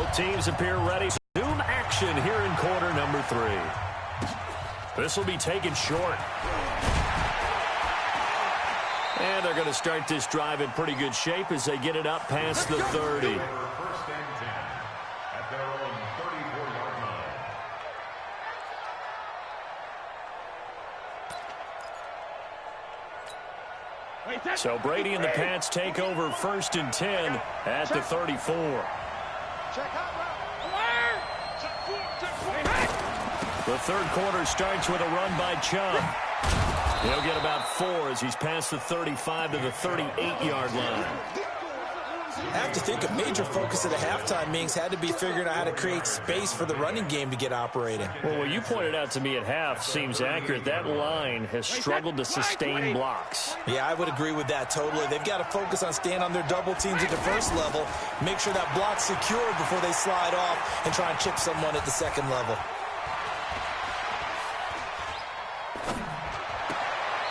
Both teams appear ready. Zoom action here in quarter number 3. This will be taken short. And they're going to start this drive in pretty good shape as they get it up past the 30. So Brady and the Pats take over 1st and 10 at the 34. The third quarter starts with a run by Chubb. He'll get about 4 as he's past the 35 to the 38-yard line. I have to think a major focus of the halftime meetings had to be figuring out how to create space for the running game to get operating. Well, what you pointed out to me at half seems accurate. That line has struggled to sustain blocks. Yeah, I would agree with that totally. They've got to focus on staying on their double teams at the first level, make sure that block's secure before they slide off and try and chip someone at the second level.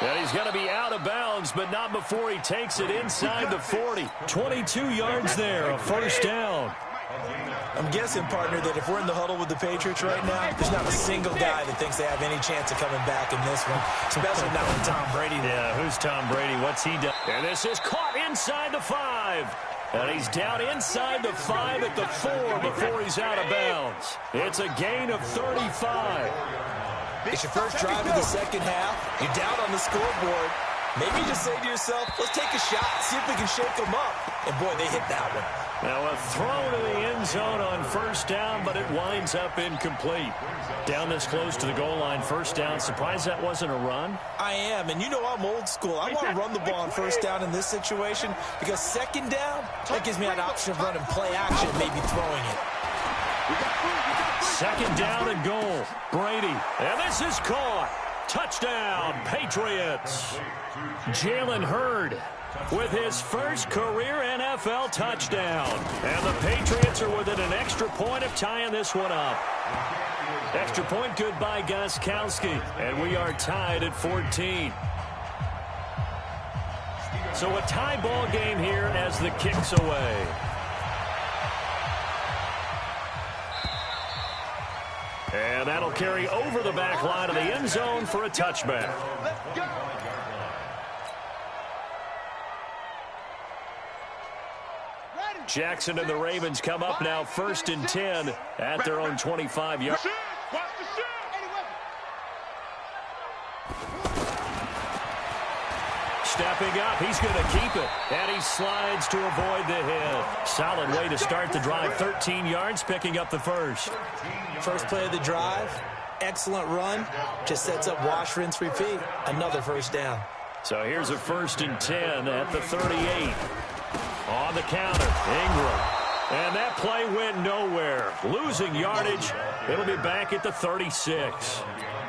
And he's going to be out of bounds, but not before he takes it inside the 40. 22 yards there, a first down. I'm guessing, partner, that if we're in the huddle with the Patriots right now, there's not a single guy that thinks they have any chance of coming back in this one, especially not with Tom Brady. Yeah, who's Tom Brady? What's he done? And this is caught inside the 5. And he's down inside the 5 at the 4 before he's out of bounds. It's a gain of 35. It's your first drive of the second half. You're down on the scoreboard. Maybe you just say to yourself, let's take a shot, see if we can shake them up. And, boy, they hit that one. Now a throw to the end zone on first down, but it winds up incomplete. Down this close to the goal line, first down. Surprised that wasn't a run? I am, and you know I'm old school. I want to run the ball on first down in this situation because second down, that gives me an option of running play action, maybe throwing it. Second down and goal. Brady. And this is caught. Touchdown, Patriots. Jalen Hurd with his first career NFL touchdown. And the Patriots are within an extra point of tying this one up. Extra point good by Gostkowski. And we are tied at 14. So a tie ball game here as the kick's away. And that'll carry over the back line of the end zone for a touchback. Jackson and the Ravens come up now 1st and 10 at their own 25-yard. Stepping up, he's going to keep it. And he slides to avoid the hit. Solid way to start the drive. 13 yards, picking up the first. First play of the drive, excellent run. Just sets up wash, rinse, repeat. Another first down. So here's a 1st and 10 at the 38. On the counter, Ingram. And that play went nowhere. Losing yardage. It'll be back at the 36.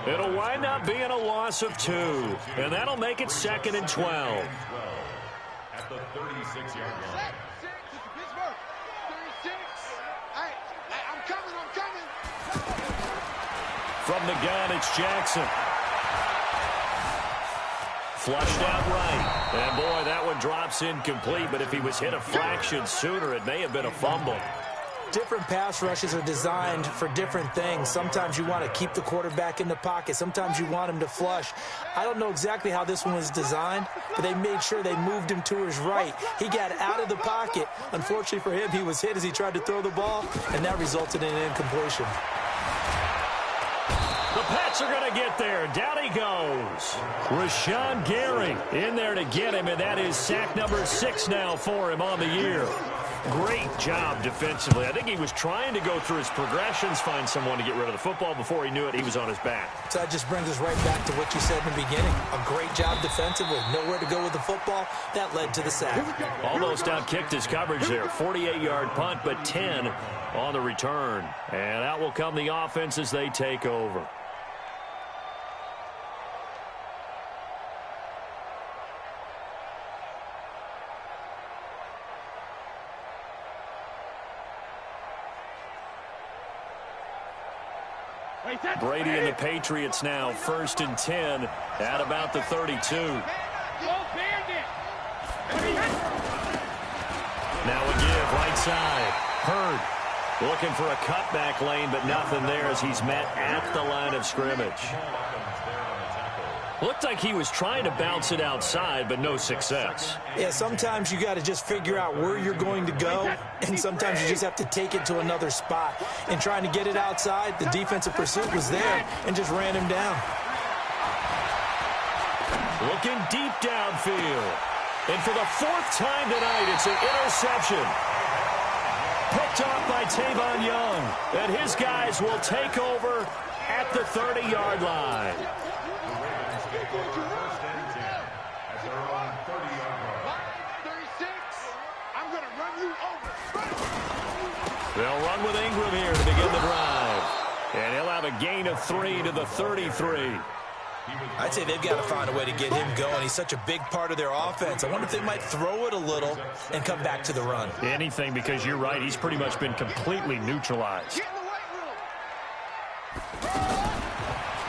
It'll wind up being a loss of 2. And that'll make it 2nd and 12. At the 36-yard line. From the gun, it's Jackson. Flushed out right. And, boy, that one drops incomplete. But if he was hit a fraction sooner, it may have been a fumble. Different pass rushes are designed for different things. Sometimes you want to keep the quarterback in the pocket. Sometimes you want him to flush. I don't know exactly how this one was designed, but they made sure they moved him to his right. He got out of the pocket. Unfortunately for him, he was hit as he tried to throw the ball, and that resulted in an incompletion. The Pats are going to get there. Down he goes. Rashawn Gary in there to get him, and that is sack number 6 now for him on the year. Great job defensively. I think he was trying to go through his progressions, find someone to get rid of the football. Before he knew it, he was on his back. So that just brings us right back to what you said in the beginning. A great job defensively. Nowhere to go with the football. That led to the sack. Almost outkicked his coverage there. 48-yard punt, but 10 on the return. And out will come the offense as they take over. Brady and the Patriots now 1st and 10 at about the 32. Now a give right side. Hurd Looking for a cutback lane, but nothing there as he's met at the line of scrimmage. Looked like he was trying to bounce it outside, but no success. Yeah, sometimes you got to just figure out where you're going to go, and sometimes you just have to take it to another spot. And trying to get it outside, the defensive pursuit was there and just ran him down. Looking deep downfield. And for the fourth time tonight, it's an interception. Picked off by Tavon Young. And his guys will take over at the 30-yard line. They'll run with Ingram here to begin the drive. And he'll have a gain of 3 to the 33. I'd say they've got to find a way to get him going. He's such a big part of their offense. I wonder if they might throw it a little and come back to the run. Anything, because you're right. He's pretty much been completely neutralized.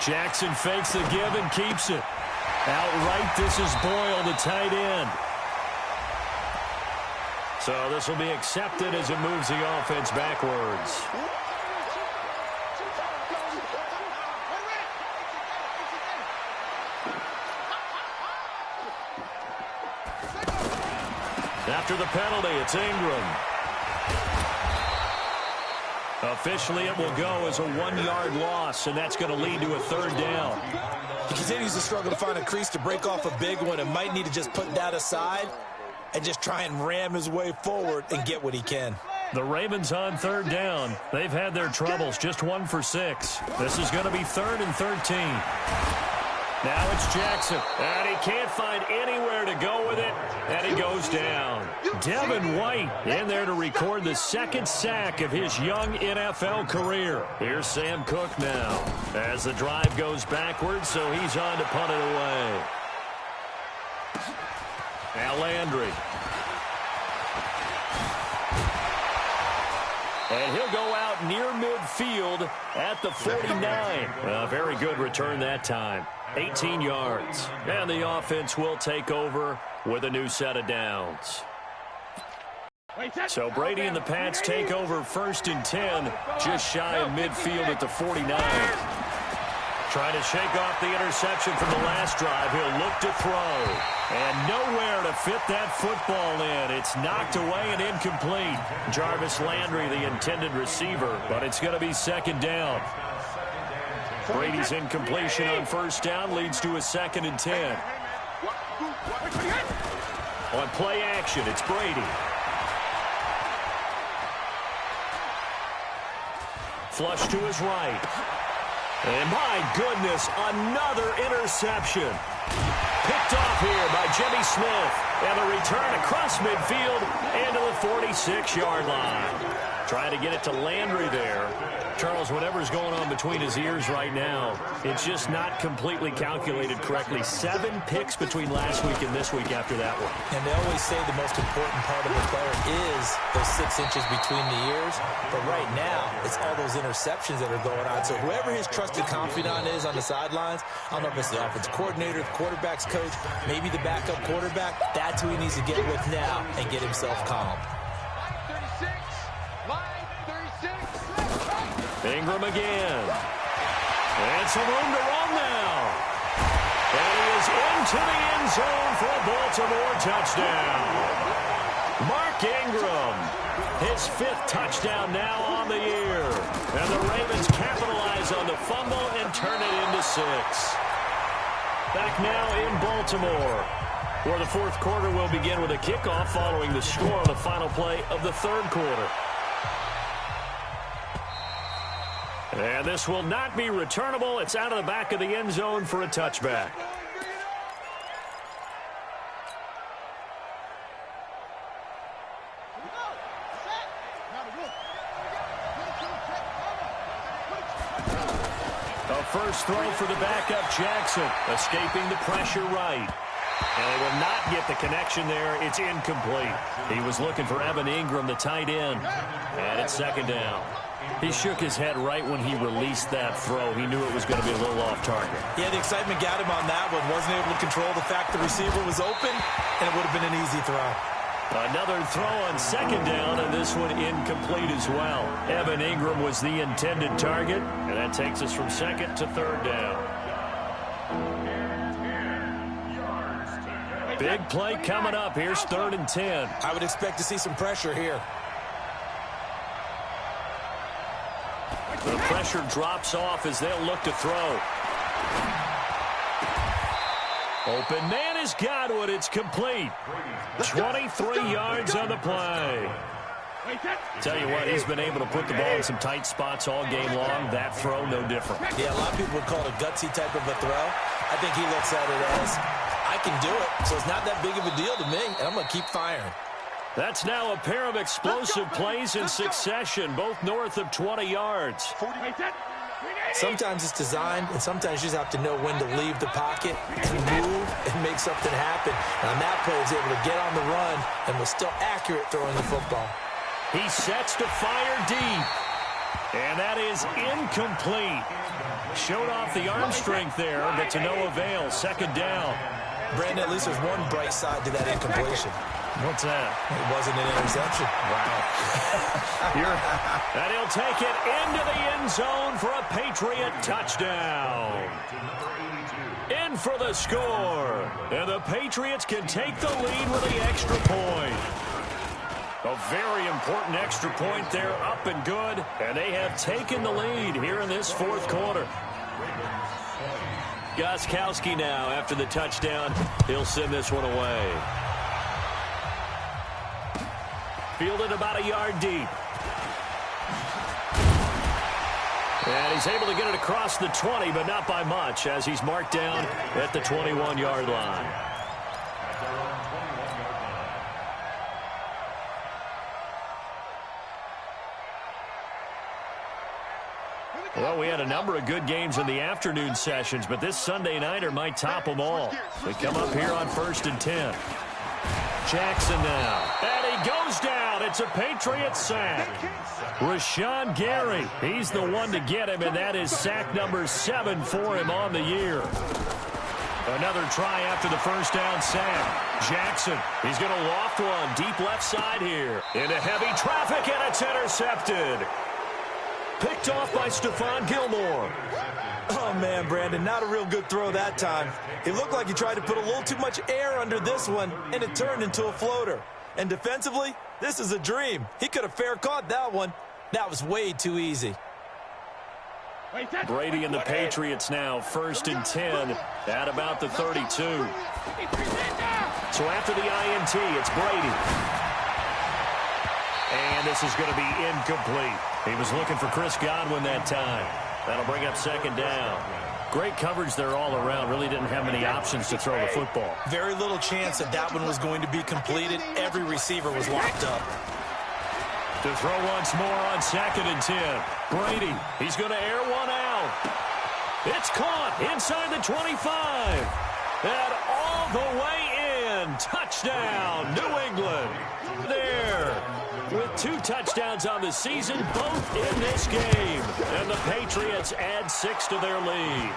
Jackson fakes the give and keeps it. Outright, this is Boyle, the tight end. So this will be accepted as it moves the offense backwards. After the penalty, it's Ingram. Officially, it will go as a 1-yard loss, and that's going to lead to a third down. He continues to struggle to find a crease to break off a big one and might need to just put that aside and just try and ram his way forward and get what he can. The Ravens on third down. They've had their troubles, just 1 for 6. This is going to be 3rd and 13. Now it's Jackson, and he can't find anywhere to go with it, and he goes down. Devin White in there to record the 2nd sack of his young NFL career. Here's Sam Cook now as the drive goes backwards, so he's on to punt it away. Now Landry. And he'll go out near midfield at the 49. A very good return that time. 18 yards. And the offense will take over with a new set of downs. So Brady and the Pats take over 1st and 10, just shy of midfield at the 49. Trying to shake off the interception from the last drive. He'll look to throw. And nowhere to fit that football in. It's knocked away and incomplete. Jarvis Landry, the intended receiver, but it's going to be 2nd down. Brady's incompletion on 1st down leads to a 2nd and 10. On play action, it's Brady. Flush to his right. And my goodness, another interception. Picked off here by Jimmy Smith. And a return across midfield into the 46-yard line. Trying to get it to Landry there. Charles, whatever's going on between his ears right now, it's just not completely calculated correctly. 7 picks between last week and this week after that one. And they always say the most important part of a player is those 6 inches between the ears. But right now, it's all those interceptions that are going on. So whoever his trusted confidant is on the sidelines, I don't know if it's the offensive coordinator, the quarterback's coach, maybe the backup quarterback, that's who he needs to get with now and get himself calm. Ingram again. And some room to run now. And he is into the end zone for a Baltimore touchdown. Mark Ingram, his 5th touchdown now on the year. And the Ravens capitalize on the fumble and turn it into 6. Back now in Baltimore, where the 4th quarter will begin with a kickoff following the score on the final play of the 3rd quarter. And this will not be returnable. It's out of the back of the end zone for a touchback. A first throw for the backup, Jackson, escaping the pressure right. And they will not get the connection there. It's incomplete. He was looking for Evan Ingram, the tight end. And it's 2nd down. He shook his head right when he released that throw. He knew it was going to be a little off target. Yeah, the excitement got him on that one. Wasn't able to control the fact the receiver was open, and it would have been an easy throw. Another throw on second down, and this one incomplete as well. Evan Ingram was the intended target, and that takes us from second to third down. Big play coming up. Here's 3rd and 10. I would expect to see some pressure here. The pressure drops off as they'll look to throw. Open man is Godwin. It's complete. 23 yards on the play. Tell you what, he's been able to put the ball in some tight spots all game long. That throw, no different. Yeah, a lot of people would call it a gutsy type of a throw. I think he looks at it as, I can do it, so it's not that big of a deal to me, and I'm going to keep firing. That's now a pair of explosive plays in succession, both north of 20 yards. Sometimes it's designed, and sometimes you just have to know when to leave the pocket and move and make something happen. And on that play, he was able to get on the run and was still accurate throwing the football. He sets to fire deep, and that is incomplete. Showed off the arm strength there, but to no avail. Second down. Brandon, at least there's one bright side to that incompletion. What's that? It wasn't an interception. Wow. And he'll take it into the end zone for a Patriot touchdown. In for the score. And the Patriots can take the lead with the extra point. A very important extra point there, up and good. And they have taken the lead here in this fourth quarter. Gostkowski now after the touchdown. He'll send this one away. Fielded about a yard deep. And he's able to get it across the 20, but not by much, as he's marked down at the 21-yard line. Well, we had a number of good games in the afternoon sessions, but this Sunday nighter might top them all. We come up here on 1st and 10. Jackson now. And he goes down. It's a Patriot sack. Rashawn Gary, he's the one to get him, and that is sack number 7 for him on the year. Another try after the first down sack. Jackson, he's going to loft one deep left side here. Into heavy traffic, and it's intercepted. Picked off by Stephon Gilmore. Oh, man, Brandon, not a real good throw that time. It looked like he tried to put a little too much air under this one, and it turned into a floater. And defensively, this is a dream. He could have fair caught that one. That was way too easy. Brady and the Patriots now, 1st and 10 at about the 32. So after the INT, it's Brady. And this is going to be incomplete. He was looking for Chris Godwin that time. That'll bring up 2nd down. Great coverage there all around. Really didn't have many options to throw the football. Very little chance that that one was going to be completed. Every receiver was locked up. To throw once more on 2nd and 10. Brady, he's going to air one out. It's caught inside the 25. And all the way in. Touchdown, New England. There. With 2 touchdowns on the season, both in this game. And the Patriots add 6 to their lead.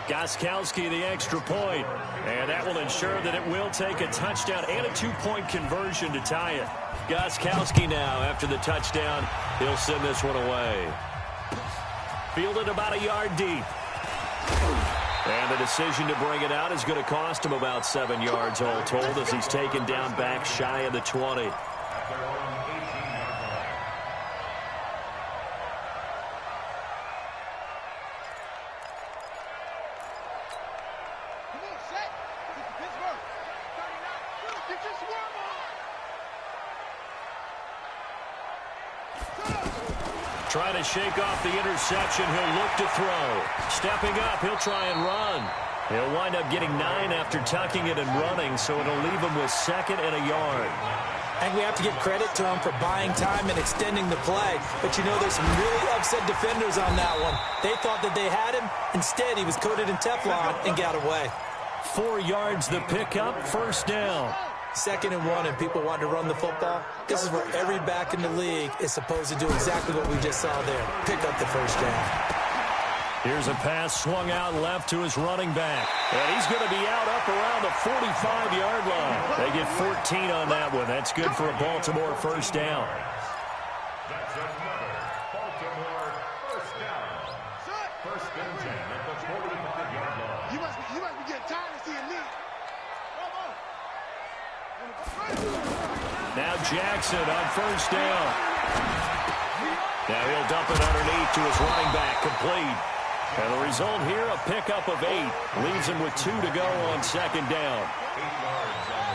Gostkowski, the extra point. And that will ensure that it will take a touchdown and a 2-point conversion to tie it. Gostkowski now after the touchdown. He'll send this one away. Fielded about a yard deep. And the decision to bring it out is going to cost him about 7 yards all told as he's taken down back shy of the 20. Trying to shake off the interception. He'll look to throw. Stepping up, he'll try and run. He'll wind up getting 9 after tucking it and running, so it'll leave him with 2nd and a yard. And we have to give credit to him for buying time and extending the play. But, you know, there's some really upset defenders on that one. They thought that they had him. Instead, he was coated in Teflon and got away. 4 yards the pickup, 1st down. 2nd and 1, and people want to run the football. This is where every back in the league is supposed to do exactly what we just saw there. Pick up the 1st down. Here's a pass swung out left to his running back. And he's going to be out up around the 45-yard line. They get 14 on that one. That's good for a Baltimore first down. That's another Baltimore first down. First and 10 at the 45-yard line. You must be getting tired of seeing me. Now Jackson on first down. Now he'll dump it underneath to his running back, complete. And the result here, a pickup of 8. Leaves him with 2 to go on second down.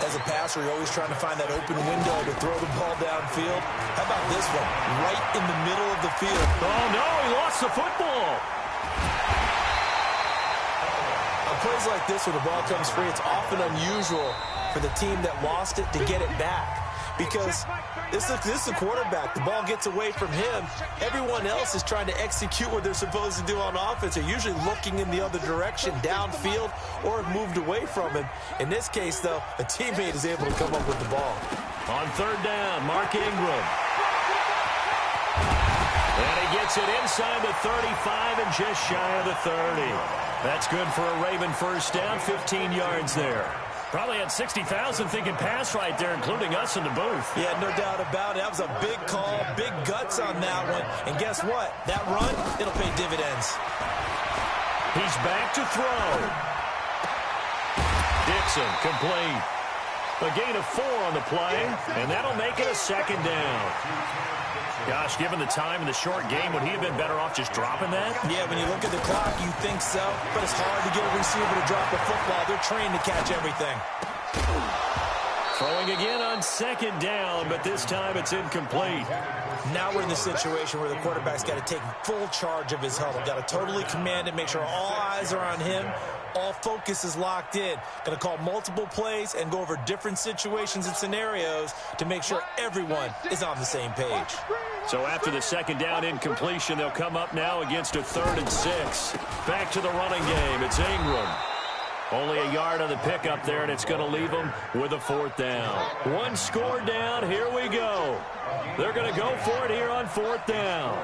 As a passer, you're always trying to find that open window to throw the ball downfield. How about this one? Right in the middle of the field. Oh, no, he lost the football. On plays like this, when the ball comes free, it's often unusual for the team that lost it to get it back. Because this is the quarterback. The ball gets away from him. Everyone else is trying to execute what they're supposed to do on offense. They're usually looking in the other direction, downfield, or have moved away from him. In this case, though, a teammate is able to come up with the ball. On third down, Mark Ingram. And he gets it inside the 35 and just shy of the 30. That's good for a Raven first down, 15 yards there. Probably had 60,000 thinking pass right there, including us in the booth. Yeah, no doubt about it. That was a big call, big guts on that one. And guess what? That run, it'll pay dividends. He's back to throw. Dixon, complete. A gain of 4 on the play, and that'll make it a second down. Gosh, given the time in the short game, would he have been better off just dropping that? Yeah, when you look at the clock, you think so, but it's hard to get a receiver to drop the football. They're trained to catch everything. Throwing again on second down, but this time it's incomplete. Now we're in the situation where the quarterback's got to take full charge of his huddle. Got to totally command it, make sure all eyes are on him. All focus is locked in. Going to call multiple plays and go over different situations and scenarios to make sure everyone is on the same page. So after the second down incompletion, they'll come up now against a 3rd and 6. Back to the running game. It's Ingram. Only a yard on the pickup there, and it's going to leave them with a 4th down. 1 score down. Here we go. They're going to go for it here on 4th down.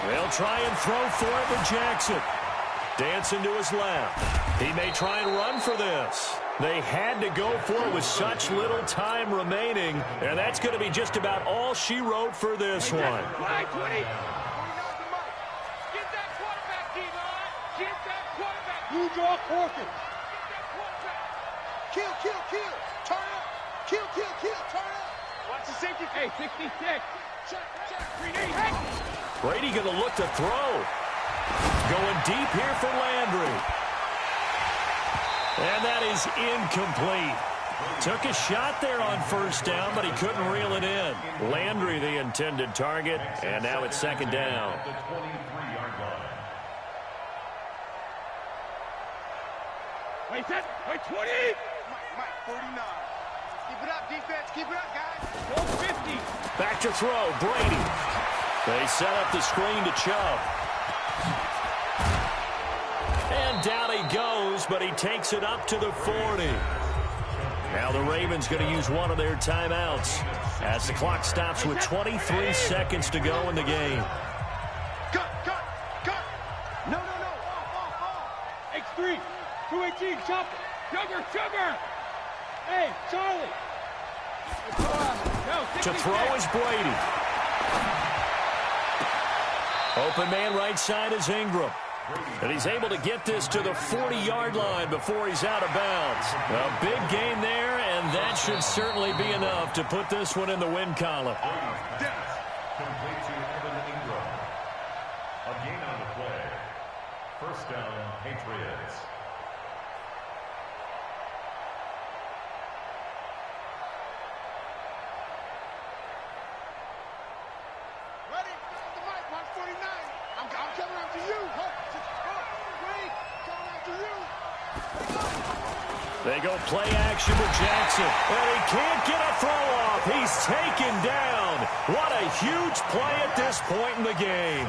They'll try and throw for it with Jackson. Dancing to his left. He may try and run for this. They had to go for it with such little time remaining, and that's going to be just about all she wrote for this one. Get that quarterback, D-line. Get that quarterback. You draw quarter. Kill. Turn up. Kill. Turn up. Watch the safety. Hey, 66. Check. Brady going to look to throw. Going deep here for Landry. And that is incomplete. Took a shot there on first down, but he couldn't reel it in. Landry, the intended target, and now it's second down. The 23-yard line. Wait, 20. Mike, 49. Keep it up, defense. Keep it up, guys. 50. Back to throw, Brady. They set up the screen to Chubb. And down he goes, but he takes it up to the 40. Now the Ravens going to use one of their timeouts as the clock stops with 23 seconds to go in the game. Cut. No. X3. 218, chop it. Sugar. Hey, Charlie. To throw is Brady. Open man right side is Ingram. And he's able to get this to the 40-yard line before he's out of bounds. A big gain there, and that should certainly be enough to put this one in the win column. Complete to Evan Ingram. A gain on the play. First down, Patriots. Ready? The mic, 149. I'm coming after you. Wait, coming after you. They go play action with Jackson. And he can't get a throw off. He's taken down. What a huge play at this point in the game.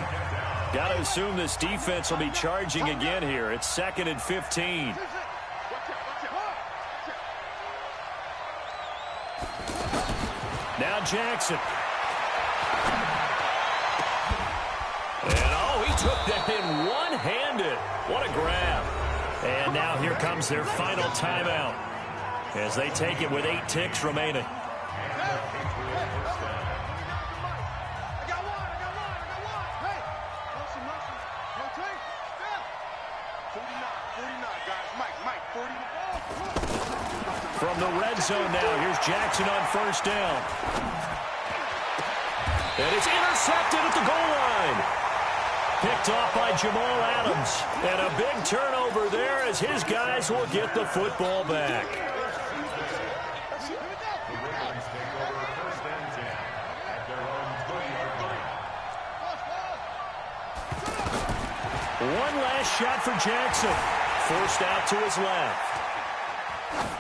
Got to assume this defense will be charging again here. It's 2nd and 15. Now Jackson. And took that in one-handed. What a grab. And now here comes their final timeout as they take it with 8 ticks remaining. From the red zone now, here's Jackson on first down. And it's intercepted at the goal line. Picked off by Jamal Adams. And a big turnover there as his guys will get the football back. One last shot for Jackson. Forced out to his left.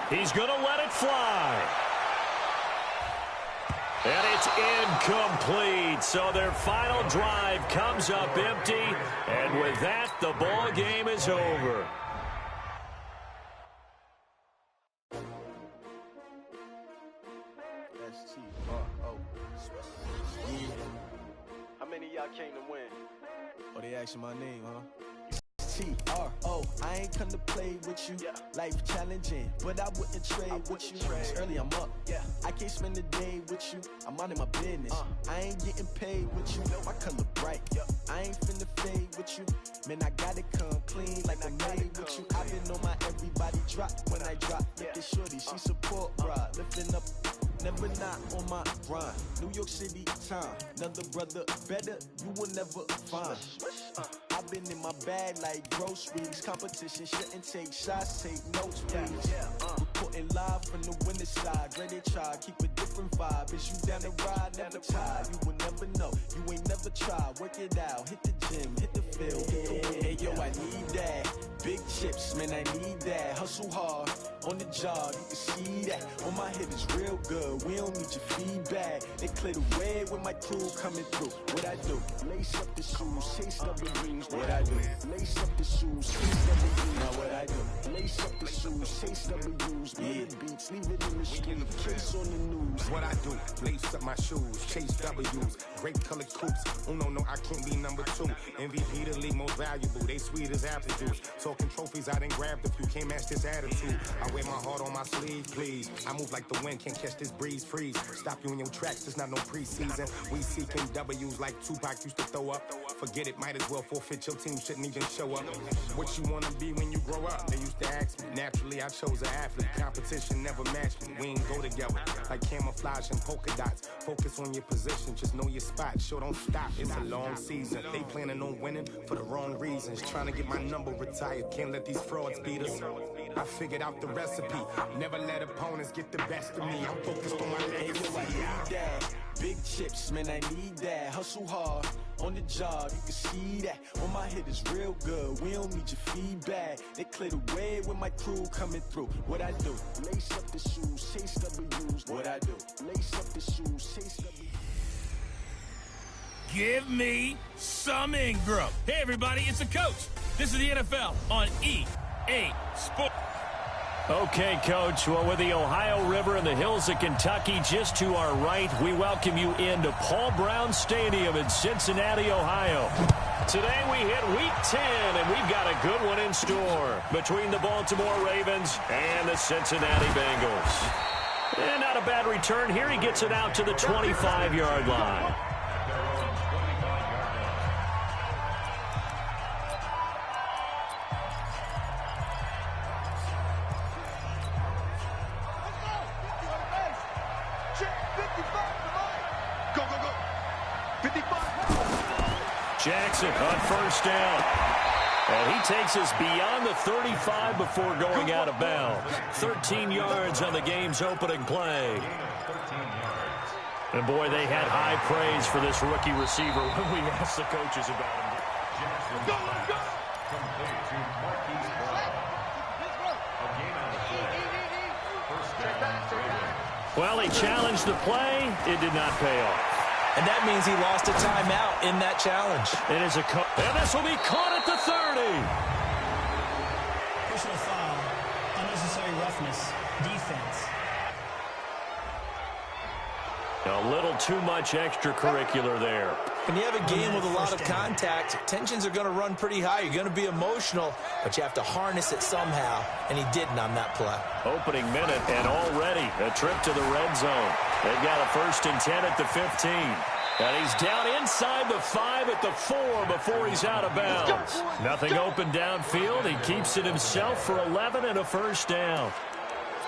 He's going to let it fly. And it's incomplete. So their final drive comes up empty. And with that, the ball game is over. S-T-R-O. Yeah. How many of y'all came to win? Oh, they asking my name, huh? T-R-O, I ain't come to play with you. Life challenging, but I wouldn't trade with you. It's early, I'm up. I can't spend the day with you. I'm out of my business. I ain't getting paid with you. My color bright. I ain't finna fade with you. Man, I gotta come clean like I made with you. I've been on my everybody drop when I drop. Look at shorty, she support rod. Lifting up, never not on my grind. New York City time. Another brother better, you will never find. I've been in my bag like groceries. Competition shouldn't take shots, take notes, please. Reporting live from the winning side. Ready to try, keep a different vibe. Is you down the ride, never tired. You will never know, you ain't never tried. Work it out, hit the gym, hit the field. Hey yo, I need that. Big chips, man, I need that. Hustle hard, on the job, you can see that. On my head is real good, we don't need your feedback. They clear the way with my crew coming through. What I do? Lace up the shoes, chase up the rings. What I do? Lace up the shoes, chase up the rings. Now what I do? Lace up the shoes, chase up the rings. Beat beats, leave it in the street, case on the news. What I do? Lace up my shoes, chase W's. Great colored coops. Oh no, I can't be number 2. MVP the league most valuable. They sweet as apple juice. Talking trophies, I done grabbed a few. Can't match this attitude. I wear my heart on my sleeve, please. I move like the wind, can't catch this breeze, freeze. Stop you in your tracks, it's not no preseason. We seeking W's like Tupac used to throw up. Forget it, might as well forfeit. Your team shouldn't even show up. What you wanna be when you grow up? They used to ask me. Naturally, I chose an athlete. Competition never matched me. We ain't go together like camouflage and polka dots. Focus on your position, just know your spot. Sure, don't stop. It's a long season. They planning on winning for the wrong reasons. Trying to get my number retired. Can't let these frauds beat us. I figured out the recipe. Never let opponents get the best of me. I'm focused on my legacy. I need that. Big chips, man, I need that. Hustle hard, on the job, you can see that. On my head is real good, we don't need your feedback. They clear the way with my crew coming through. What I do? Lace up the shoes, chase W's. What I do? Lace up the shoes, chase W's. Give me some Ingram. Hey, everybody, it's the coach. This is the NFL on EA Sports. Okay, Coach. Well, with the Ohio River and the hills of Kentucky just to our right, we welcome you into Paul Brown Stadium in Cincinnati, Ohio. Today we hit Week 10, and we've got a good one in store between the Baltimore Ravens and the Cincinnati Bengals. And not a bad return here. He gets it out to the 25-yard line. Jackson on first down. And he takes us beyond the 35 before going out of bounds. 13 yards on the game's opening play. And boy, they had high praise for this rookie receiver when we asked the coaches about him. Well, he challenged the play. It did not pay off. And that means he lost a timeout in that challenge. It is and this will be caught at the 30. Personal foul, unnecessary roughness, defense. A little too much extracurricular there. When you have a game with a lot of contact, tensions are going to run pretty high. You're going to be emotional, but you have to harness it somehow, and he didn't on that play. Opening minute, and already a trip to the red zone. They've got a 1st and 10 at the 15. And he's down inside the 5 at the 4 before he's out of bounds. Nothing open downfield. He keeps it himself for 11 and a 1st down.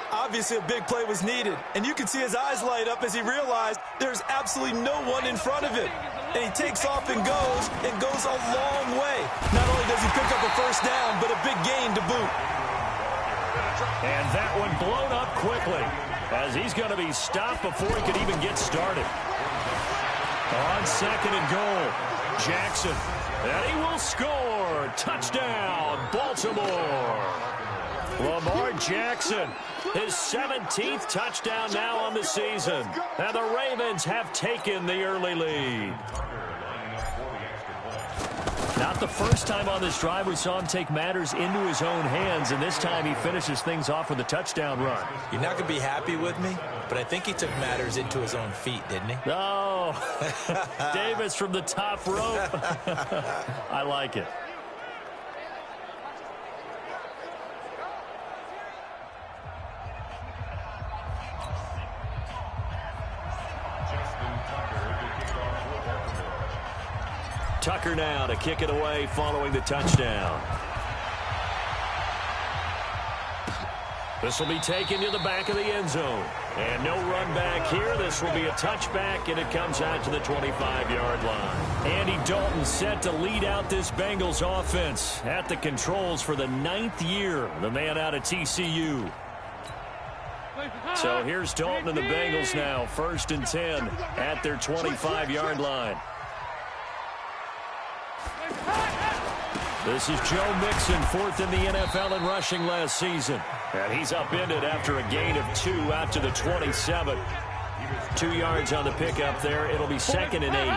Obviously, a big play was needed, and you can see his eyes light up as he realized there's absolutely no one in front of him. And he takes off and goes a long way. Not only does he pick up a 1st down, but a big gain to boot. And that one blown up quickly as he's going to be stopped before he could even get started. On 2nd and goal, Jackson. And he will score. Touchdown, Baltimore. Lamar Jackson, his 17th touchdown now on the season. And the Ravens have taken the early lead. Not the first time on this drive we saw him take matters into his own hands, and this time he finishes things off with a touchdown run. You're not going to be happy with me, but I think he took matters into his own feet, didn't he? Oh, Davis from the top rope. I like it. Tucker now to kick it away following the touchdown. This will be taken to the back of the end zone. And no run back here. This will be a touchback, and it comes out to the 25-yard line. Andy Dalton set to lead out this Bengals offense at the controls for the 9th year. The man out of TCU. So here's Dalton and the Bengals now. 1st and 10 at their 25-yard line. This is Joe Mixon, 4th in the NFL in rushing last season. And he's upended after a gain of 2 out to the 27. 2 yards on the pickup there. It'll be 2nd and 8.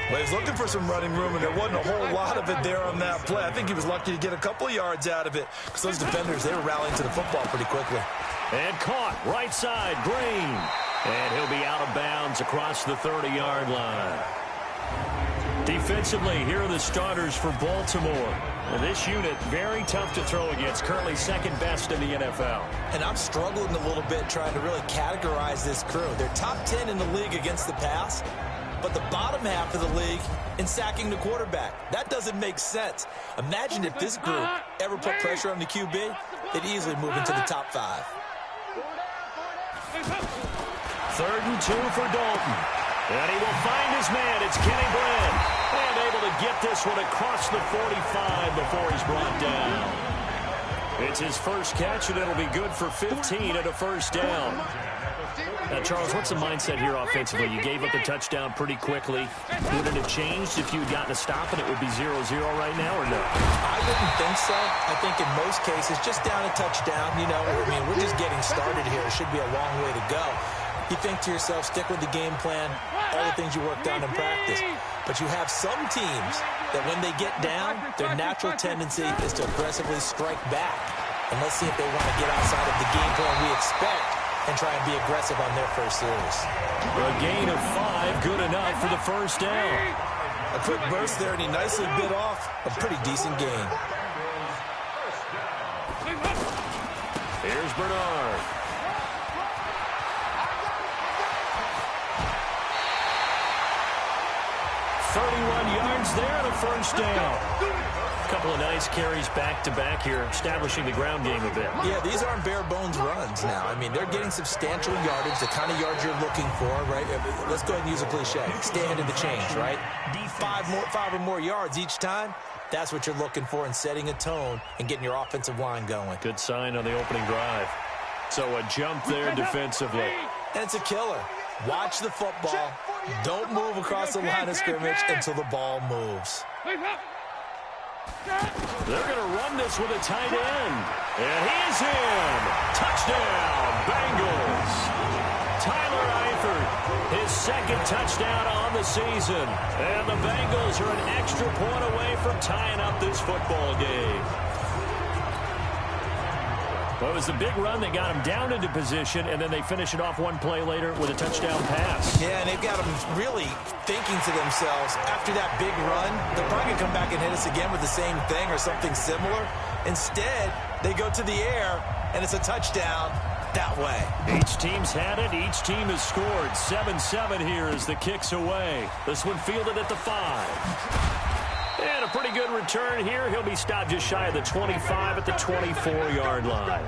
Well, he's looking for some running room, and there wasn't a whole lot of it there on that play. I think he was lucky to get a couple of yards out of it because those defenders, they were rallying to the football pretty quickly. And caught right side, Green. And he'll be out of bounds across the 30-yard line. Defensively, here are the starters for Baltimore. And this unit, very tough to throw against, currently 2nd best in the NFL. And I'm struggling a little bit trying to really categorize this crew. They're top 10 in the league against the pass, but the bottom half of the league in sacking the quarterback. That doesn't make sense. Imagine if this group ever put pressure on the QB, they'd easily move into the top 5. 3rd and 2 for Dalton. And he will find his man. It's Kenny Brand. And able to get this one across the 45 before he's brought down. It's his first catch, and it'll be good for 15 and a 1st down. Now, Charles, what's the mindset here offensively? You gave up the touchdown pretty quickly. Would it have changed if you had gotten a stop and it would be 0-0 right now, or no? I wouldn't think so. I think in most cases, just down a touchdown, you know, I mean, we're just getting started here. It should be a long way to go. You think to yourself, stick with the game plan, all the things you worked on in practice. But you have some teams that when they get down, their natural tendency is to aggressively strike back. And let's see if they want to get outside of the game plan we expect and try and be aggressive on their first series. A gain of 5, good enough for the 1st down. A quick burst there, and he nicely bit off a pretty decent gain. Here's Bernard. 31 yards there and a 1st down. A couple of nice carries back-to-back here, establishing the ground game a bit. Yeah, these aren't bare-bones runs now. I mean, they're getting substantial yardage, the kind of yards you're looking for, right? Let's go ahead and use a cliche. Stand in the change, right? 5 or more yards each time. That's what you're looking for in setting a tone and getting your offensive line going. Good sign on the opening drive. So a jump there defensively. And it's a killer. Watch the football. Don't move across the line of scrimmage until the ball moves. They're going to run this with a tight end. And he is in. Touchdown, Bengals. Tyler Eifert, his 2nd touchdown on the season. And the Bengals are an extra point away from tying up this football game. Well, it was the big run that got them down into position, and then they finish it off one play later with a touchdown pass. Yeah, and they've got them really thinking to themselves, after that big run, they're probably going to come back and hit us again with the same thing or something similar. Instead, they go to the air, and it's a touchdown that way. Each team's had it. Each team has scored. 7-7 here as the kick's away. This one fielded at the 5. And a pretty good return here. He'll be stopped just shy of the 25 at the 24-yard line.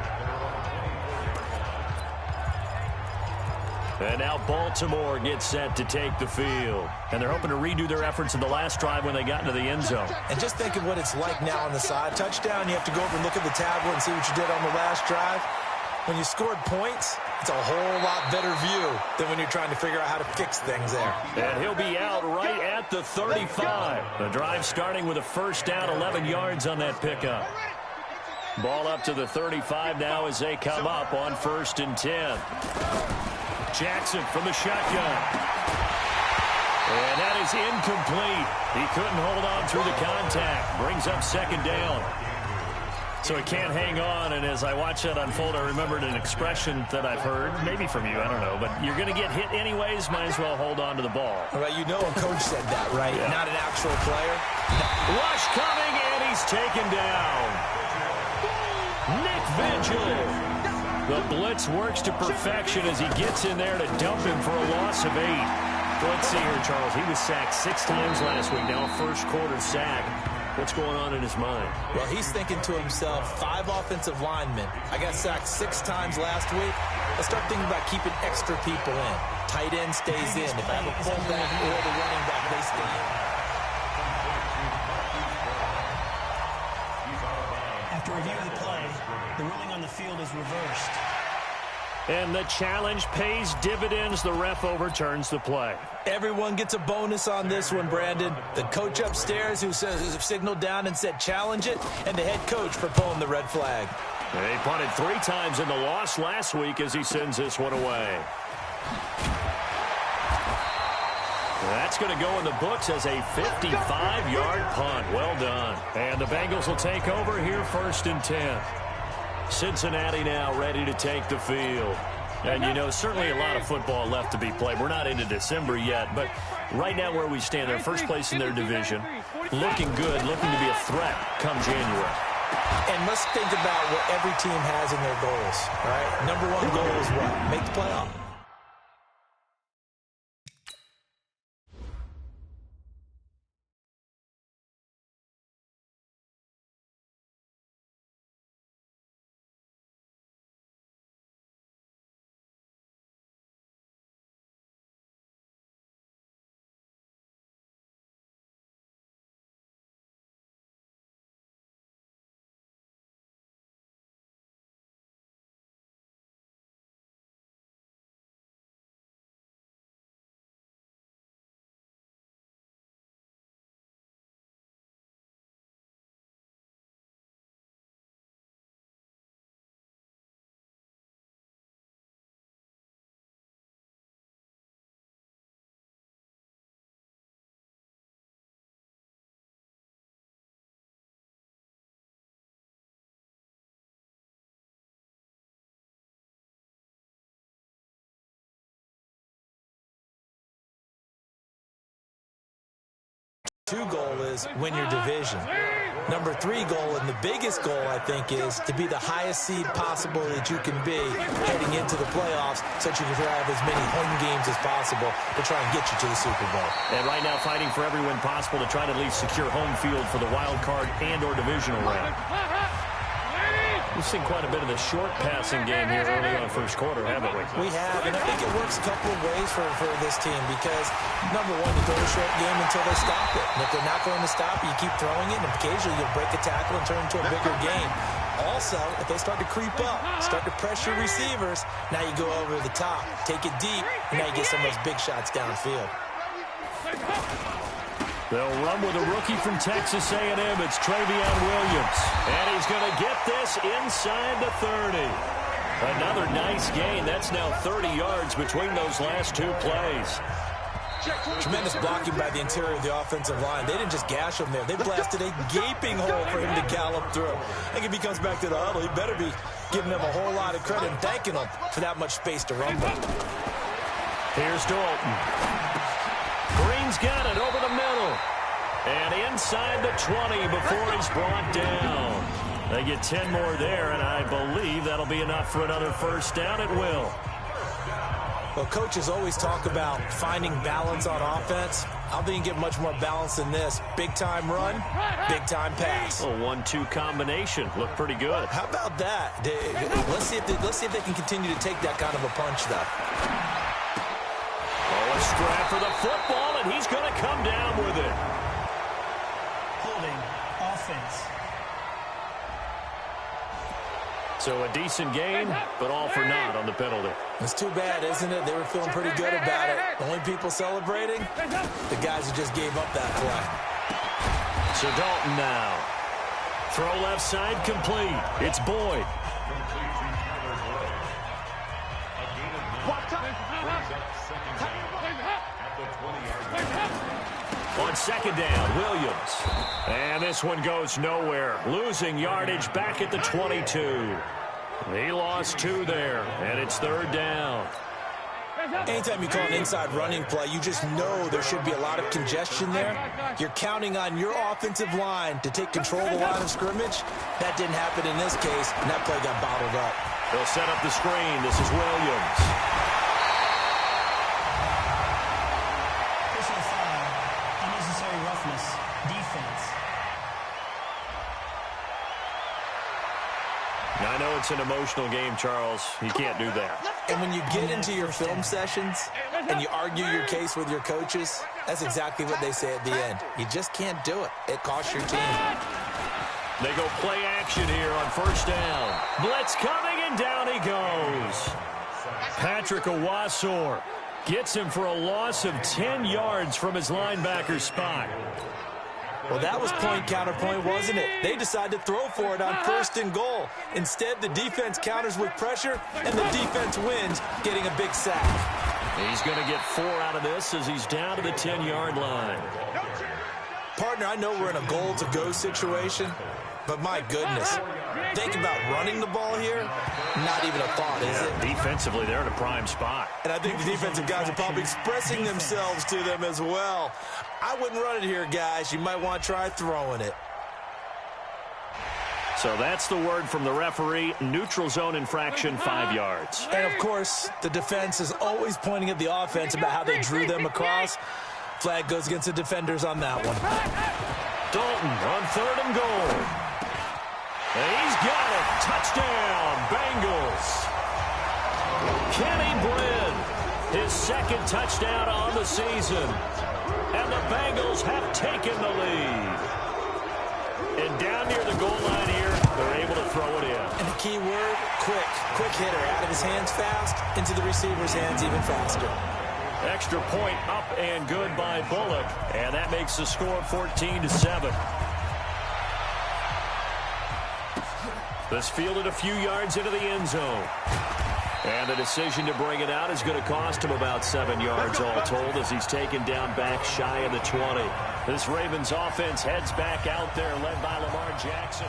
And now Baltimore gets set to take the field. And they're hoping to redo their efforts in the last drive when they got into the end zone. And just think of what it's like now on the side. Touchdown, you have to go over and look at the tablet and see what you did on the last drive. When you scored points, it's a whole lot better view than when you're trying to figure out how to fix things there. And he'll be out right at the 35. The drive starting with a first down, 11 yards on that pickup. Ball up to the 35 now as they come up on 1st and 10. Jackson from the shotgun. And that is incomplete. He couldn't hold on through the contact. Brings up 2nd down. So he can't hang on, and as I watch that unfold, I remembered an expression that I've heard, maybe from you, I don't know, but you're going to get hit anyways, might as well hold on to the ball. Well, you know a coach said that, right? Yeah. Not an actual player. Rush coming, and he's taken down. Nick Vigil. The blitz works to perfection as he gets in there to dump him for a loss of 8. Let's see here, Charles. He was sacked 6 times last week, now a first-quarter sack. What's going on in his mind? Well, he's thinking to himself, 5 offensive linemen. I got sacked 6 times last week. Let's start thinking about keeping extra people in. Tight end stays in. If I have a fullback or the running back, they stay in. After reviewing the play, the ruling on the field is reversed. And the challenge pays dividends. The ref overturns the play. Everyone gets a bonus on this one, Brandon. The coach upstairs who signaled down and said challenge it, and the head coach for pulling the red flag. They punted 3 times in the loss last week as he sends this one away. That's going to go in the books as a 55-yard punt. Well done. And the Bengals will take over here 1st and 10. Cincinnati now ready to take the field. And, you know, certainly a lot of football left to be played. We're not into December yet, but right now where we stand, they're first place in their division, looking good, looking to be a threat come January. And let's think about what every team has in their goals, all right? Number 1 goal is what? Make the playoff. Two goal is win your division. Number 3 goal, and the biggest goal, I think, is to be the highest seed possible that you can be heading into the playoffs so that you can have as many home games as possible to try and get you to the Super Bowl. And right now fighting for every win possible to try to at least secure home field for the wild card and or divisional round. We've seen quite a bit of the short passing game here early on first quarter, haven't we? We have, and I think it works a couple of ways for this team because, number 1, you throw a short game until they stop it. And if they're not going to stop it, you keep throwing it, and occasionally you'll break a tackle and turn it into a bigger game. Also, if they start to creep up, start to pressure receivers, now you go over the top, take it deep, and now you get some of those big shots downfield. They'll run with a rookie from Texas A&M. It's Travion Williams. And he's going to get this inside the 30. Another nice gain. That's now 30 yards between those last 2 plays. Tremendous blocking by the interior of the offensive line. They didn't just gash him there. They blasted a gaping hole for him to gallop through. I think if he comes back to the huddle, he better be giving them a whole lot of credit and thanking them for that much space to rumble. Here's Dalton. Green's got it over the middle. And inside the 20 before he's brought down. They get 10 more there, and I believe that'll be enough for another first down. It will. Well, coaches always talk about finding balance on offense. I don't think you can get much more balance than this. Big-time run, big-time pass. A 1-2 combination. Looked pretty good. How about that? Let's see if they can continue to take that kind of a punch, though. Oh, a strap for the football, and he's going to come down with it. Holding offense. So a decent gain, but all for naught on the penalty. It's too bad, isn't it? They were feeling pretty good about it. Only people celebrating, the guys who just gave up that play. So Dalton now. Throw left side complete. It's Boyd. On second down, Williams. And this one goes nowhere. Losing yardage back at the 22. He lost 2 there, and it's third down. Anytime you call an inside running play, you just know there should be a lot of congestion there. You're counting on your offensive line to take control of the line of scrimmage. That didn't happen in this case, and that play got bottled up. They'll set up the screen. This is Williams. Personal foul. Unnecessary roughness. Defense. Now, I know it's an emotional game, Charles. You can't do that. And when you get into your film sessions and you argue your case with your coaches, that's exactly what they say at the end. You just can't do it. It costs your team. They go play action here on first down. Blitz coming, and down he goes. Patrick Owasor gets him for a loss of 10 yards from his linebacker spot. Well, that was point counterpoint, wasn't it? They decided to throw for it on first and goal. Instead, the defense counters with pressure, and the defense wins, getting a big sack. He's going to get 4 out of this as he's down to the 10-yard line. Partner, I know we're in a goal-to-go situation, but my goodness, think about running the ball here, not even a thought, is it? Defensively, they're in a prime spot. And I think the defensive guys are probably expressing themselves to them as well. I wouldn't run it here, guys. You might want to try throwing it. So that's the word from the referee. Neutral zone infraction, 5 yards. And, of course, the defense is always pointing at the offense about how they drew them across. Flag goes against the defenders on that one. Dalton on third and goal. And he's got it. Touchdown, Bengals. Kenny Britt, his second touchdown on the season. And the Bengals have taken the lead. And down near the goal line here, they're able to throw it in. And the key word, quick. Quick hitter. Out of his hands fast, into the receiver's hands even faster. Extra point up and good by Bullock. And that makes the score 14-7. This fielded a few yards into the end zone. And the decision to bring it out is going to cost him about 7 yards all told as he's taken down back shy of the 20. This Ravens offense heads back out there led by Lamar Jackson.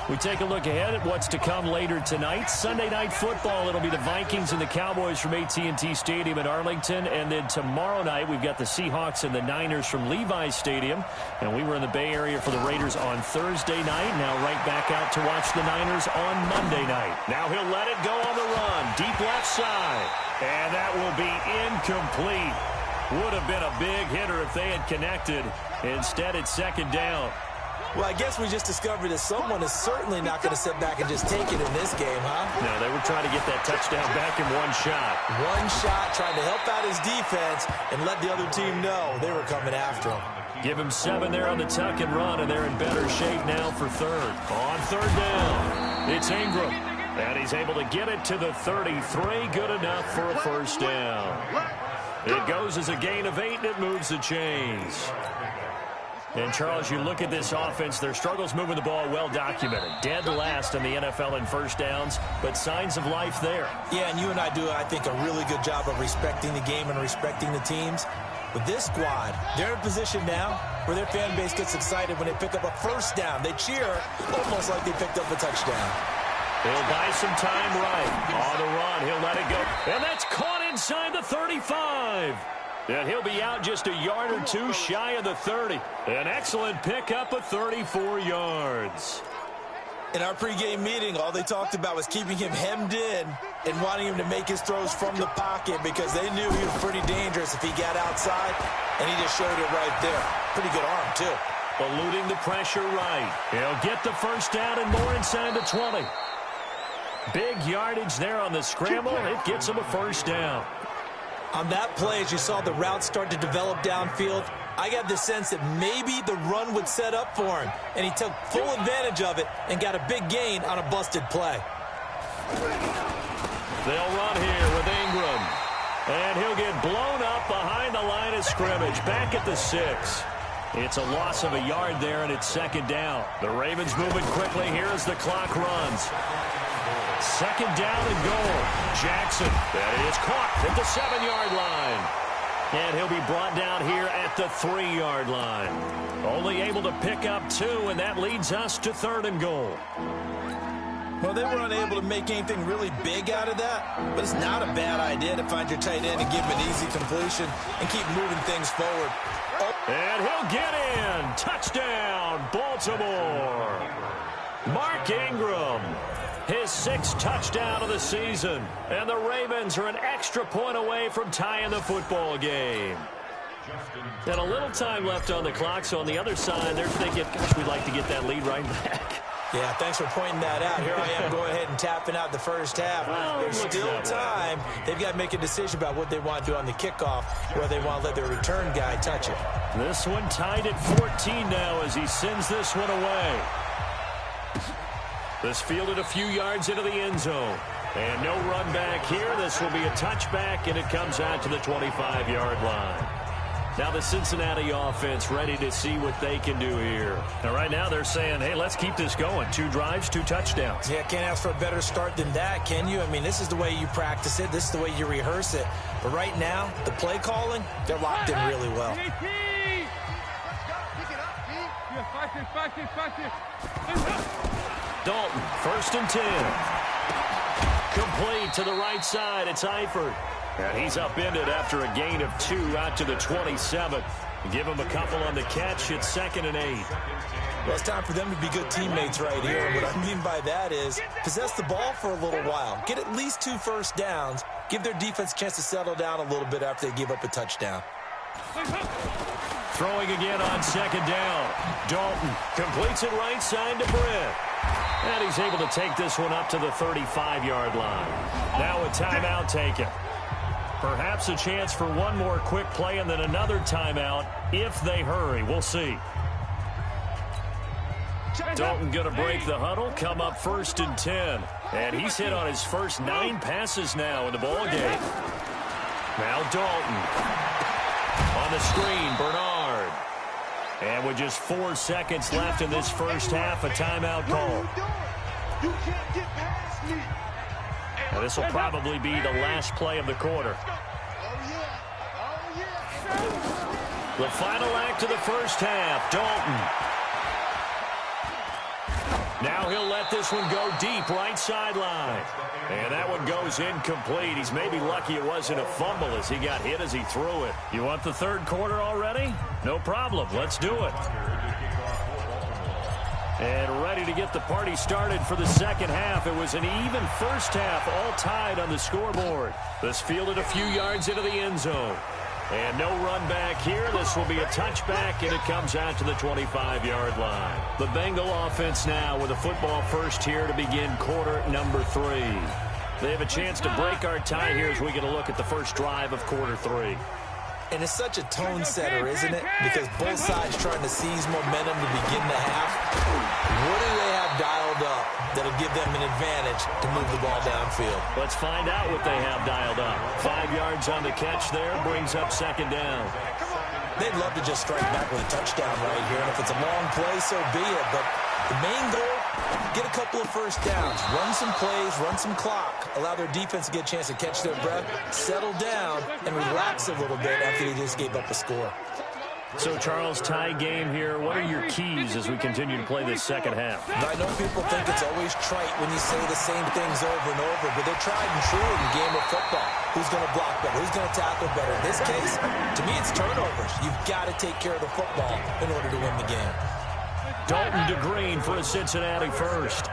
We take a look ahead at what's to come later tonight. Sunday Night Football, it'll be the Vikings and the Cowboys from AT&T Stadium in Arlington. And then tomorrow night, we've got the Seahawks and the Niners from Levi's Stadium. And we were in the Bay Area for the Raiders on Thursday night. Now right back out to watch the Niners on Monday night. Now he'll let it go on the run. Deep left side. And that will be incomplete. Would have been a big hitter if they had connected. Instead, it's second down. Well, I guess we just discovered that someone is certainly not going to sit back and just take it in this game, huh? No, they were trying to get that touchdown back in one shot. One shot, trying to help out his defense and let the other team know they were coming after him. Give him 7 there on the tuck and run, and they're in better shape now for third. On third down, it's Ingram. And he's able to get it to the 33. Good enough for a first down. It goes as a gain of 8, and it moves the chains. And, Charles, you look at this offense, their struggles moving the ball well documented. Dead last in the NFL in first downs, but signs of life there. Yeah, and you and I do, I think, a really good job of respecting the game and respecting the teams. With this squad, they're in a position now where their fan base gets excited when they pick up a first down. They cheer almost like they picked up a touchdown. He'll buy some time right. On the run, he'll let it go. And that's caught inside the 35. And he'll be out just a yard or two shy of the 30. An excellent pickup of 34 yards. In our pregame meeting, all they talked about was keeping him hemmed in and wanting him to make his throws from the pocket because they knew he was pretty dangerous if he got outside, and he just showed it right there. Pretty good arm, too. Eluding the pressure right. He'll get the first down and more inside the 20. Big yardage there on the scramble. It gets him a first down. On that play, as you saw the route start to develop downfield, I got the sense that maybe the run would set up for him, and he took full advantage of it and got a big gain on a busted play. They'll run here with Ingram, and he'll get blown up behind the line of scrimmage, back at the 6. It's a loss of a yard there, and it's second down. The Ravens moving quickly here as the clock runs. Second down and goal. Jackson, that is caught at the 7-yard line. And he'll be brought down here at the 3-yard line. Only able to pick up 2, and that leads us to 3rd and goal. Well, they were unable to make anything really big out of that, but it's not a bad idea to find your tight end and give him an easy completion and keep moving things forward. And he'll get in. Touchdown, Baltimore. Mark Ingram. His 6th touchdown of the season. And the Ravens are an extra point away from tying the football game. And a little time left on the clock, so on the other side, they're thinking, gosh, we'd like to get that lead right back. Yeah, thanks for pointing that out. Here I am going ahead and tapping out the first half. There's still time. They've got to make a decision about what they want to do on the kickoff, whether they want to let their return guy touch it. This one tied at 14 now as he sends this one away. This fielded a few yards into the end zone. And no run back here. This will be a touchback, and it comes out to the 25-yard line. Now the Cincinnati offense ready to see what they can do here. Now right now they're saying, hey, let's keep this going. 2 drives, 2 touchdowns. Yeah, can't ask for a better start than that, can you? I mean, this is the way you practice it. This is the way you rehearse it. But right now, the play calling, they're locked in really well. Dalton, 1st and 10. Complete to the right side. It's Eifert. And he's upended after a gain of 2 out to the 27. Give him a couple on the catch. It's 2nd and 8. Well, it's time for them to be good teammates right here. What I mean by that is possess the ball for a little while. Get at least 2 first downs. Give their defense a chance to settle down a little bit after they give up a touchdown. Throwing again on 2nd down. Dalton completes it right side to Britt. And he's able to take this one up to the 35-yard line. Now a timeout taken. Perhaps a chance for one more quick play and then another timeout if they hurry. We'll see. Dalton going to break the huddle, come up 1st and 10. And he's hit on his first 9 passes now in the ball game. Now Dalton. On the screen, Bernard. And with just 4 seconds left in this first half, a timeout call. And this will probably be the last play of the quarter. The final act of the first half, Dalton. Now he'll let this one go deep, right sideline. And that one goes incomplete. He's maybe lucky it wasn't a fumble as he got hit as he threw it. You want the 3rd quarter already? No problem. Let's do it. And ready to get the party started for the 2nd half. It was an even first half, all tied on the scoreboard. This fielded a few yards into the end zone. And no run back here. This will be a touchback, and it comes out to the 25-yard line. The Bengal offense now with a football first here to begin quarter number 3. They have a chance to break our tie here as we get a look at the first drive of quarter 3. And it's such a tone setter, isn't it? Because both sides trying to seize momentum to begin the half. What do they have dialed up that'll give them an advantage to move the ball downfield? Let's find out what they have dialed up. 5 yards on the catch there, brings up 2nd down. They'd love to just strike back with a touchdown right here. And if it's a long play, so be it. But The main goal, get a couple of first downs, run some plays, run some clock, allow their defense to get a chance to catch their breath, settle down, and relax a little bit after they just gave up a score. So, Charles, tie game here. What are your keys as we continue to play this second half? I know people think it's always trite when you say the same things over and over, but they're tried and true in the game of football. Who's going to block better? Who's going to tackle better? In this case, to me, it's turnovers. You've got to take care of the football in order to win the game. Dalton DeGreen for a Cincinnati first.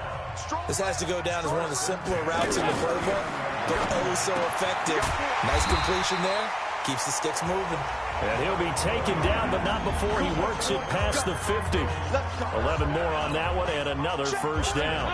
This has to go down as one of the simpler routes in the playbook, but oh so effective. Nice completion there. Keeps the sticks moving. And he'll be taken down, but not before he works it past the 50. 11 more on that one, and another first down.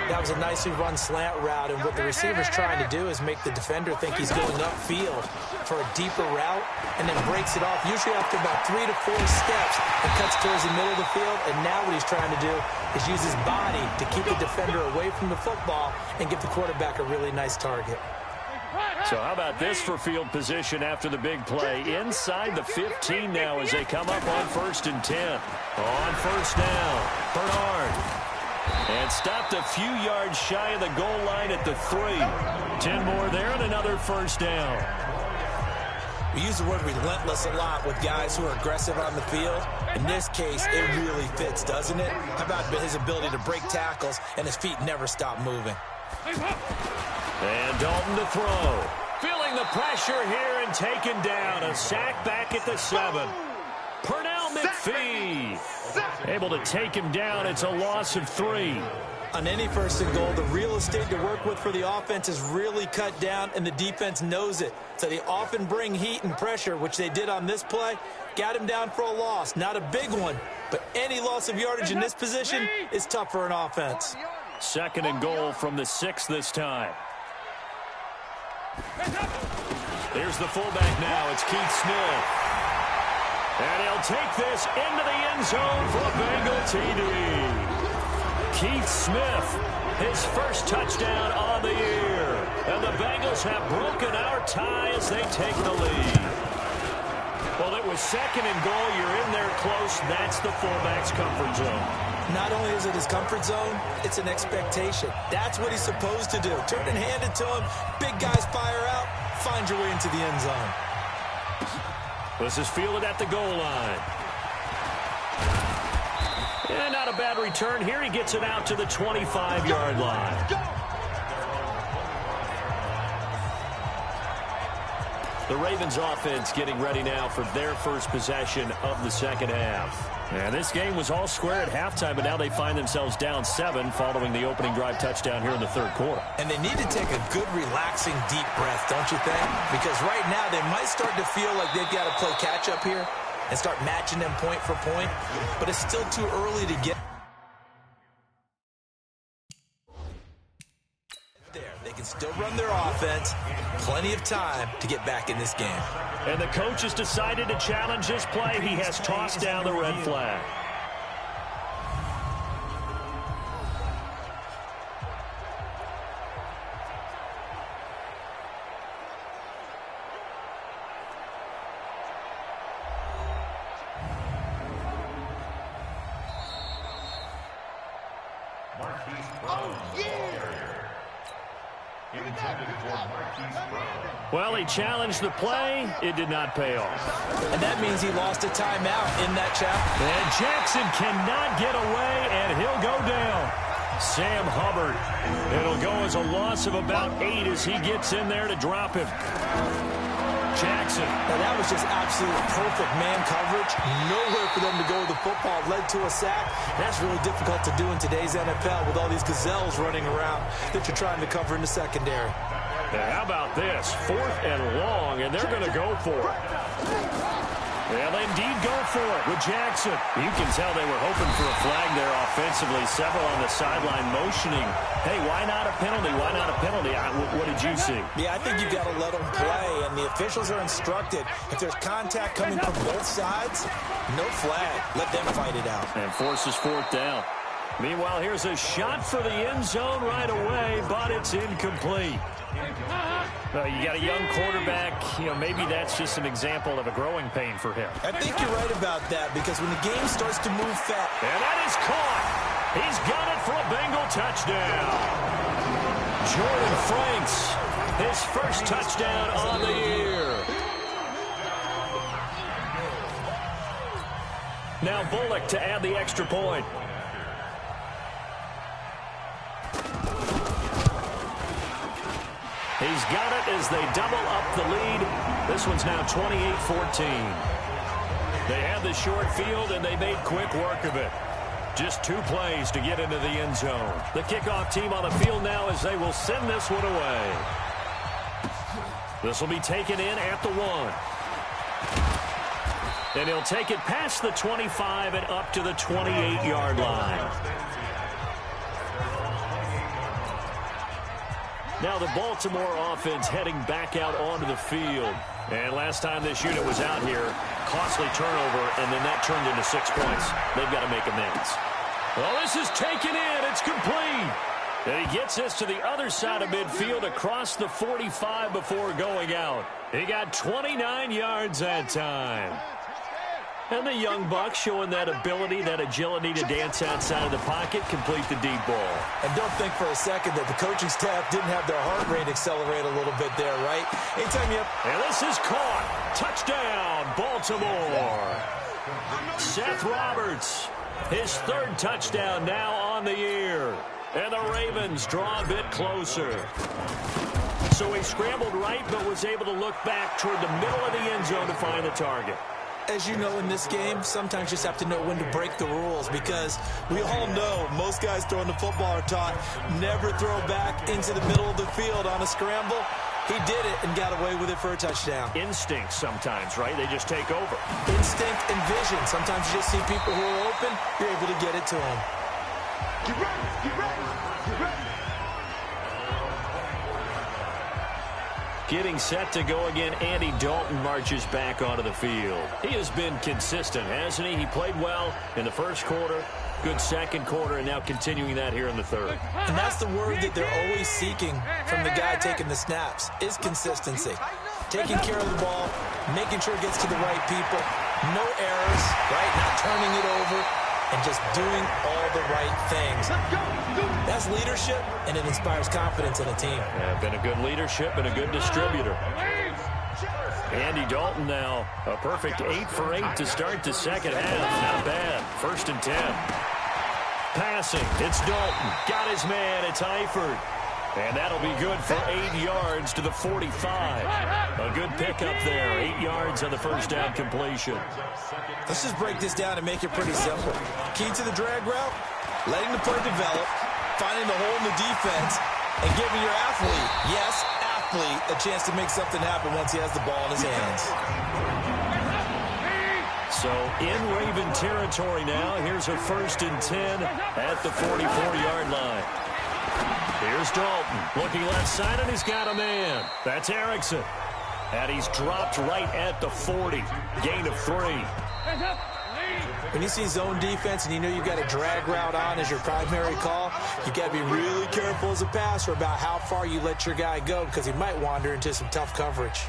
That was a nicely run slant route, and what the receiver's trying to do is make the defender think he's going upfield for a deeper route, and then breaks it off, usually after about 3 to 4 steps, and cuts towards the middle of the field. And now what he's trying to do is use his body to keep the defender away from the football and give the quarterback a really nice target. So how about this for field position after the big play? Inside the 15 now as they come up on 1st and 10. On first down, Bernard. And stopped a few yards shy of the goal line at the 3. 10 more there and another first down. We use the word relentless a lot with guys who are aggressive on the field. In this case, it really fits, doesn't it? How about his ability to break tackles and his feet never stop moving? And Dalton to throw. Feeling the pressure here and taken down. A sack back at the 7. Pernell McPhee able to take him down. It's a loss of 3. On any 1st and goal, the real estate to work with for the offense is really cut down, and the defense knows it. So they often bring heat and pressure, which they did on this play. Got him down for a loss. Not a big one, but any loss of yardage in this position is tough for an offense. 2nd and goal from the 6 this time. Here's the fullback now. It's Keith Smith. And he'll take this into the end zone for a Bengal TD. Keith Smith, his first touchdown on the year. And the Bengals have broken our tie as they take the lead. Well, it was 2nd and goal. You're in there close. That's the fullback's comfort zone. Not only is it his comfort zone, it's an expectation. That's what he's supposed to do. Turn and hand it to him. Big guys fire out. Find your way into the end zone. This is fielded at the goal line. And not a bad return here. He gets it out to the 25-yard line. The Ravens offense getting ready now for their first possession of the second half. And this game was all square at halftime, but now they find themselves down 7 following the opening drive touchdown here in the 3rd quarter. And they need to take a good, relaxing, deep breath, don't you think? Because right now they might start to feel like they've got to play catch-up here and start matching them point for point, but it's still too early to get there. They can still run their offense. Plenty of time to get back in this game. And the coach has decided to challenge this play. He has tossed down the red flag. Well, he challenged the play. It did not pay off. And that means he lost a timeout in that chapter. And Jackson cannot get away, and he'll go down. Sam Hubbard. It'll go as a loss of about 8 as he gets in there to drop him. Jackson. Now that was just absolute perfect man coverage. Nowhere for them to go with the football. Led to a sack. That's really difficult to do in today's NFL with all these gazelles running around that you're trying to cover in the secondary. Now, how about this? 4th and long, and they're going to go for it. They'll indeed go for it with Jackson. You can tell they were hoping for a flag there offensively. Several on the sideline motioning, hey, why not a penalty? Why not a penalty? What did you see? Yeah, I think you've got to let them play, and the officials are instructed. If there's contact coming from both sides, no flag. Let them fight it out. And forces 4th down. Meanwhile, here's a shot for the end zone right away, but it's incomplete. You got a young quarterback. Maybe that's just an example of a growing pain for him. I think you're right about that, because when the game starts to move fast. And that is caught. He's got it for a Bengal touchdown. Jordan Franks, his first touchdown on the year. Now Bullock to add the extra point. He's got it as they double up the lead. This one's now 28-14. They had the short field, and they made quick work of it. Just 2 plays to get into the end zone. The kickoff team on the field now as they will send this one away. This will be taken in at the 1. And he'll take it past the 25 and up to the 28-yard line. Now the Baltimore offense heading back out onto the field. And last time this unit was out here, costly turnover, and then that turned into 6 points. They've got to make amends. Well, this is taken in. It's complete. And he gets this to the other side of midfield across the 45 before going out. He got 29 yards that time. And the young buck showing that ability, that agility to dance outside of the pocket, complete the deep ball. And don't think for a second that the coaching staff didn't have their heart rate accelerate a little bit there, right? Anytime you have... And this is caught. Touchdown, Baltimore. Seth Roberts, his 3rd touchdown now on the year. And the Ravens draw a bit closer. So he scrambled right, but was able to look back toward the middle of the end zone to find the target. As you know, in this game, sometimes you just have to know when to break the rules, because we all know most guys throwing the football are taught never throw back into the middle of the field on a scramble. He did it and got away with it for a touchdown. Instinct sometimes, right? They just take over. Instinct and vision. Sometimes you just see people who are open, you're able to get it to them. Get ready, get ready, get ready. Getting set to go again, Andy Dalton marches back onto the field. He has been consistent, hasn't he? He played well in the first quarter, good second quarter, and now continuing that here in the third. And that's the word that they're always seeking from the guy taking the snaps, is consistency. Taking care of the ball, making sure it gets to the right people, no errors, right? Not turning it over, and just doing all the right things. That's leadership, and it inspires confidence in a team. Yeah, been a good leadership and a good distributor. Andy Dalton now, a perfect 8 for 8 to start the second half. Not bad. 1st and 10. Passing, it's Dalton. Got his man, it's Eifert. And that'll be good for 8 yards to the 45. A good pickup there. 8 yards on the first down completion. Let's just break this down and make it pretty simple. Key to the drag route, letting the play develop, finding the hole in the defense, and giving your athlete, yes, athlete, a chance to make something happen once he has the ball in his hands. So in Raven territory now. Here's a 1st and 10 at the 44-yard line. Here's Dalton, looking left side, and he's got a man. That's Erickson. And he's dropped right at the 40. Gain of 3. When you see zone defense and you know you've got a drag route on as your primary call, you've got to be really careful as a passer about how far you let your guy go, because he might wander into some tough coverage.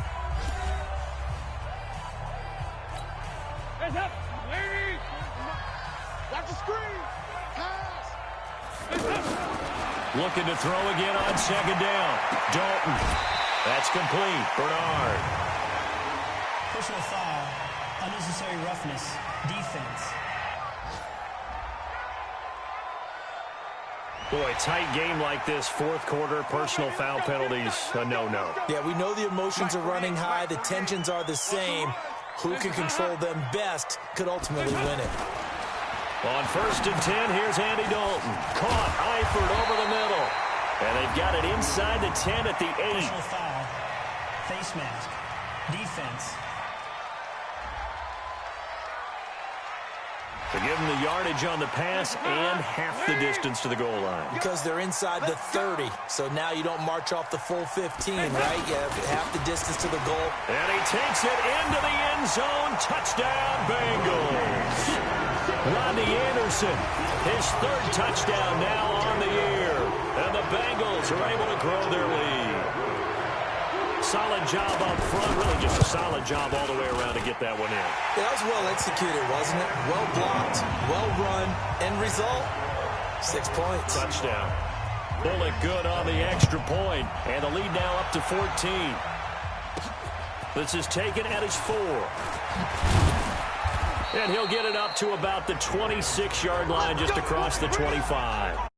Watch the screen. Pass. Looking to throw again on 2nd down. Dalton. That's complete. Bernard. Personal foul. Unnecessary roughness. Defense. Boy, tight game like this, 4th quarter, personal foul penalties, a no-no. Yeah, we know the emotions are running high. The tensions are the same. Who can control them best could ultimately win it. On 1st and 10, here's Andy Dalton. Caught, Eifert over the middle. And they've got it inside the 10 at the 8. Personal foul. Face mask. Defense. To give them the yardage on the pass and half the distance to the goal line. Because they're inside the 30, so now you don't march off the full 15, right? You have half the distance to the goal. And he takes it into the end zone. Touchdown, Bengals. Rodney Anderson, his third touchdown now on the year. And the Bengals are able to grow their lead. Solid job up front, really just a solid job all the way around to get that one in. Yeah, that was well executed, wasn't it? Well blocked, well run. End result, 6 points. Touchdown. Bullock good on the extra point, and the lead now up to 14. This is taken at his 4. And he'll get it up to about the 26-yard line just across the 25.